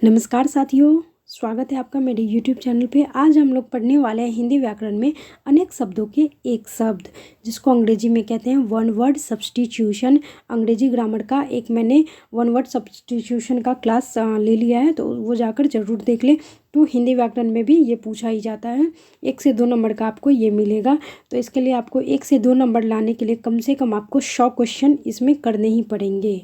नमस्कार साथियों, स्वागत है आपका मेरे YouTube चैनल पे। आज हम लोग पढ़ने वाले हैं हिंदी व्याकरण में अनेक शब्दों के एक शब्द, जिसको अंग्रेजी में कहते हैं वन वर्ड सब्स्टिट्यूशन। अंग्रेजी ग्रामर का एक मैंने वन वर्ड सब्स्टिट्यूशन का क्लास ले लिया है, तो वो जाकर जरूर देख लें। तो हिंदी व्याकरण में भी ये पूछा ही जाता है। 1 से 2 नंबर का आपको ये मिलेगा। तो इसके लिए आपको 1 से 2 नंबर लाने के लिए कम से कम आपको 100 क्वेश्चन इसमें करने ही पड़ेंगे।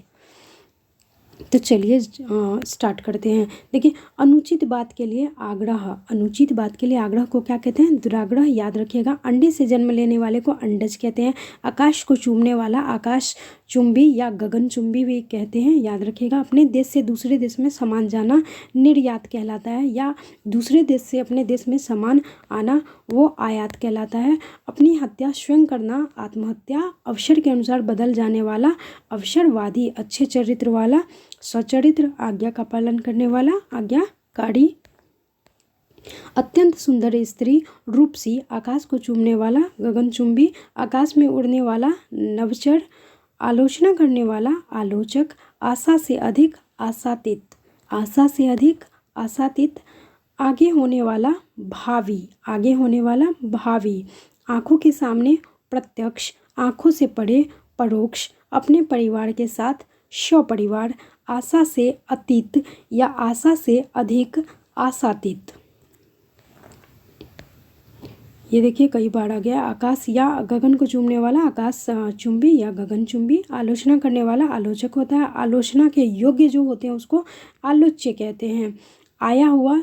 तो चलिए स्टार्ट करते हैं। देखिए, अनुचित बात के लिए आग्रह। अनुचित बात के लिए आग्रह को क्या कहते हैं? दुराग्रह। याद रखिएगा। अंडे से जन्म लेने वाले को अंडज कहते हैं। आकाश को चूमने वाला आकाश चुंबी या गगनचुंबी भी कहते हैं। याद रखिएगा। अपने देश से दूसरे देश में सामान जाना निर्यात कहलाता है, या दूसरे देश से अपने देश में सामान आना वो आयात कहलाता है। अपनी हत्या स्वयं करना आत्महत्या। अवसर के अनुसार बदल जाने वाला अवसरवादी। अच्छे चरित्र वाला सचरित्र। आज्ञा का पालन करने वाला आज्ञाकारी। अत्यंत सुंदर स्त्री रूपसी। आकाश को चूमने वाला गगनचुंबी। आकाश में उड़ने वाला नभचर। आलोचना करने वाला आलोचक। आशा से अधिक आशातीत। आशा से अधिक आशातीत। आगे होने वाला भावी। आगे होने वाला भावी। आंखों के सामने प्रत्यक्ष। आंखों से परे परोक्ष। अपने परिवार के साथ स्वपरिवार। आशा से अतीत या आशा से अधिक आशातीत। ये देखिए कई बार आ गया। आकाश या गगन को चूमने वाला आकाश चुंबी या गगनचुंबी। आलोचना करने वाला आलोचक होता है। आलोचना के योग्य जो होते हैं उसको आलोच्य कहते हैं। आया हुआ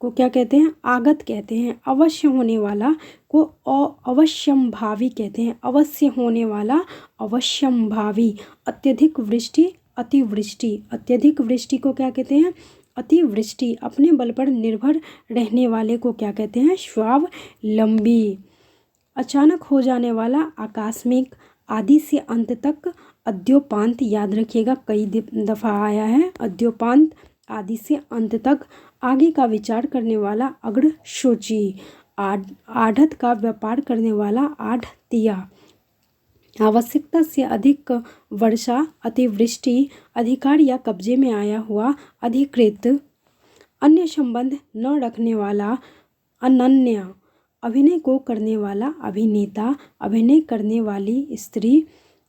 को क्या कहते हैं? आगत कहते हैं। अवश्य होने वाला को अवश्यंभावी कहते हैं। अवश्य होने वाला अवश्यंभावी। अत्यधिक वृष्टि अतिवृष्टि। अत्यधिक वृष्टि को क्या कहते हैं? अतिवृष्टि। अपने बल पर निर्भर रहने वाले को क्या कहते हैं? स्वावलंबी। अचानक हो जाने वाला आकस्मिक। आदि से अंत तक अद्योपांत। याद रखिएगा, कई दफ़ा आया है अद्योपांत। आदि से अंत तक। आगे का विचार करने वाला अग्रशोची। आढ़त का व्यापार करने वाला आढ़तिया। आवश्यकता से अधिक वर्षा अतिवृष्टि। अधिकार या कब्जे में आया हुआ अधिकृत। अन्य संबंध न रखने वाला अनन्य। अभिनय को करने वाला अभिनेता। अभिनय करने वाली स्त्री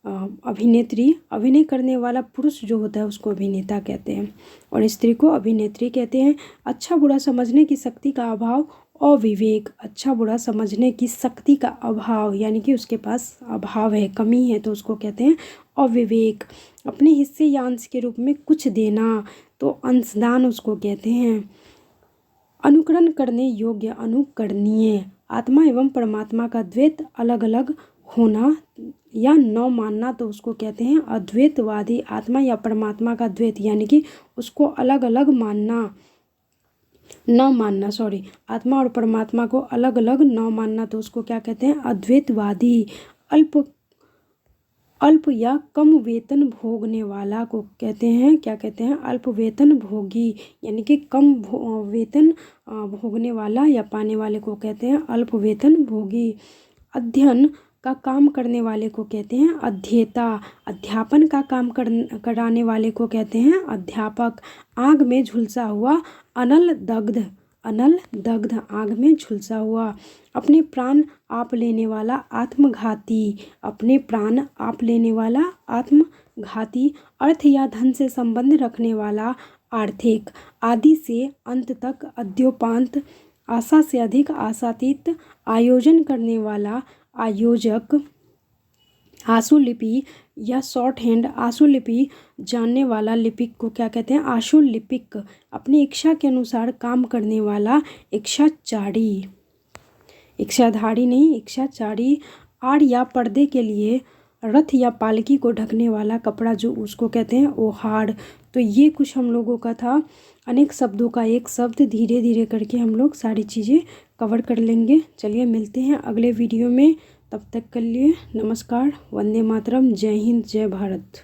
अभिनेत्री। अभिनय करने वाला पुरुष जो होता है उसको अभिनेता कहते हैं, और स्त्री को अभिनेत्री कहते हैं। अच्छा बुरा समझने की शक्ति का अभाव अविवेक। अच्छा बुरा समझने की शक्ति का अभाव यानी कि उसके पास अभाव है, कमी है, तो उसको कहते हैं अविवेक। अपने हिस्से या अंश के रूप में कुछ देना तो अंशदान उसको कहते हैं। अनुकरण करने योग्य अनुकरणीय। आत्मा एवं परमात्मा का द्वैत अलग अलग होना या न मानना तो उसको कहते हैं अद्वैतवादी। आत्मा या परमात्मा का द्वैत यानी कि उसको अलग अलग मानना न मानना, आत्मा और परमात्मा को अलग अलग न मानना तो उसको क्या कहते हैं? अद्वैतवादी। अल्प या कम वेतन भोगने वाला को कहते हैं, क्या कहते हैं? अल्प वेतन भोगी, यानी कि कम वेतन भोगने वाला या पाने वाले को कहते हैं अल्प वेतन भोगी। अध्ययन का काम करने वाले को कहते हैं अध्येता। अध्यापन का काम कराने वाले को कहते हैं अध्यापक। आग में झुलसा हुआ अनल दग्ध। अनल दग्ध, आग में झुलसा हुआ। अपने प्राण आप लेने वाला आत्मघाती। अपने प्राण आप लेने वाला आत्मघाती। अर्थ या धन से संबंध रखने वाला आर्थिक। आदि से अंत तक अद्योपांत। आशा से अधिक आशातीत। आयोजन करने वाला आयोजक। आशुलिपि या शॉर्ट हैंड। आशुलिपि जानने वाला लिपिक को क्या कहते हैं? आशुलिपिक। अपनी इच्छा के अनुसार काम करने वाला इच्छाचारी। इच्छाधारी नहीं, इच्छाचारी। आड़ या पर्दे के लिए रथ या पालकी को ढकने वाला कपड़ा जो उसको कहते हैं ओहाड़। तो ये कुछ हम लोगों का था अनेक शब्दों का एक शब्द। धीरे धीरे करके हम लोग सारी चीज़ें कवर कर लेंगे। चलिए मिलते हैं अगले वीडियो में, तब तक के लिए नमस्कार, वंदे मातरम, जय हिंद, जय भारत।